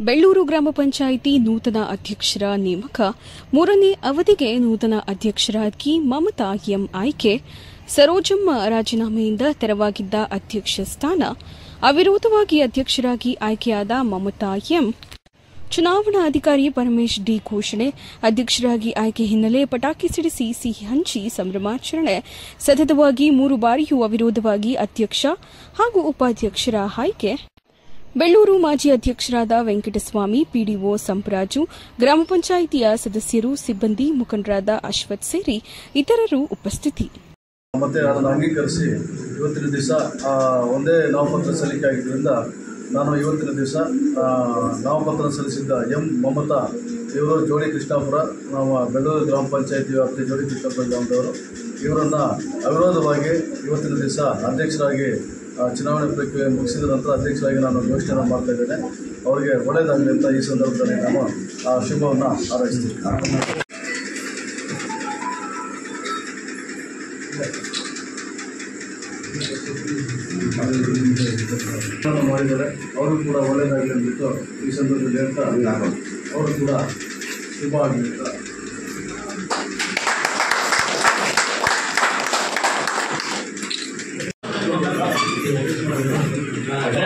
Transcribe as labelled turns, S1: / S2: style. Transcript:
S1: ಬೆಳ್ಳೂರು ಗ್ರಾಮ ಪಂಚಾಯಿತಿ ನೂತನ ಅಧ್ಯಕ್ಷರ ನೇಮಕ, 3ನೇ ಅವಧಿಗೆ ನೂತನ ಅಧ್ಯಕ್ಷರಾಗಿ ಮಮತಾ ಎಂ ಆಯ್ಕೆ, ಸರೋಜಮ್ಮ ರಾಜೀನಾಮೆಯಿಂದ ತೆರವಾಗಿದ್ದ ಅಧ್ಯಕ್ಷ ಸ್ಥಾನ, ಅವಿರೋಧವಾಗಿ ಅಧ್ಯಕ್ಷರಾಗಿ ಆಯ್ಕೆಯಾದ ಮಮತಾ ಎಂ, ಚುನಾವಣಾಧಿಕಾರಿ ಪರಮೇಶ್ ಡಿ ಘೋಷಣೆ, ಅಧ್ಯಕ್ಷರಾಗಿ ಆಯ್ಕೆ ಹಿನ್ನೆಲೆ ಪಟಾಕಿ ಸಿಡಿಸಿ ಸಿಹಿ ಹಂಚಿ ಸಂಭ್ರಮಾಚರಣೆ, ಸತತವಾಗಿ 3 ಬಾರಿಯೂ ಅವಿರೋಧವಾಗಿ ಅಧ್ಯಕ್ಷ ಹಾಗೂ ಉಪಾಧ್ಯಕ್ಷರ ಆಯ್ಕೆ, ಬೆಳ್ಳೂರು ಮಾಜಿ ಅಧ್ಯಕ್ಷರಾದ ವೆಂಕಟಸ್ವಾಮಿ, ಪಿಡಿಒ ಸಂಪರಾಜು, ಗ್ರಾಮ ಪಂಚಾಯಿತಿಯ ಸದಸ್ಯರು, ಸಿಬ್ಬಂದಿ, ಮುಖಂಡರಾದ ಅಶ್ವಥ್ ಸೇರಿ ಇತರರು ಉಪಸ್ಥಿತಿ.
S2: ಮತ್ತೆ ಅದನ್ನು ಅಂಗೀಕರಿಸಿ ಇವತ್ತಿನ ದಿವಸ ಒಂದೇ ನಾಮಪತ್ರ ಸಲ್ಲಿಕೆ ಆಗಿದ್ದರಿಂದ ನಾನು ಇವತ್ತಿನ ದಿವಸ ನಾಮಪತ್ರ ಸಲ್ಲಿಸಿದ್ದ ಎಂ ಮಮತಾ ಇವರು ಜೋಡಿ ಕೃಷ್ಣಾಪುರ, ನಮ್ಮ ಬೆಳ್ಳೂರು ಗ್ರಾಮ ಪಂಚಾಯಿತಿ ವ್ಯಾಪ್ತಿ ಜೋಡಿ ಕೃಷ್ಣಾಪುರ ಗ್ರಾಮದವರು, ಇವರನ್ನು ಅವಿರೋಧವಾಗಿ ಇವತ್ತಿನ ದಿವಸ ಅಧ್ಯಕ್ಷರಾಗಿ ಚುನಾವಣೆ ಪ್ರಕ್ರಿಯೆ ಮುಗಿಸಿದ ನಂತರ ಅಧ್ಯಕ್ಷರಾಗಿ ನಾನು ಘೋಷಣೆ ಮಾಡ್ತಾ ಇದ್ದೇನೆ. ಅವರಿಗೆ ಒಳ್ಳೆಯದಾಗಲಿ ಅಂತ ಈ ಸಂದರ್ಭದಲ್ಲಿ ನಾನು ಆ ಶುಭವನ್ನು ಹಾರೈಸ್ತೀನಿ. ಮಾಡಿದ್ದಾರೆ, ಅವರು ಕೂಡ ಒಳ್ಳೆಯದಾಗಲಿ ಅಂದ್ಬಿಟ್ಟು ಈ ಸಂದರ್ಭದಲ್ಲಿ ಅಂತ ಅವರು ಕೂಡ ಶುಭ ಆಗಲಿ ಅಂತ.
S3: ಆಯ್ತು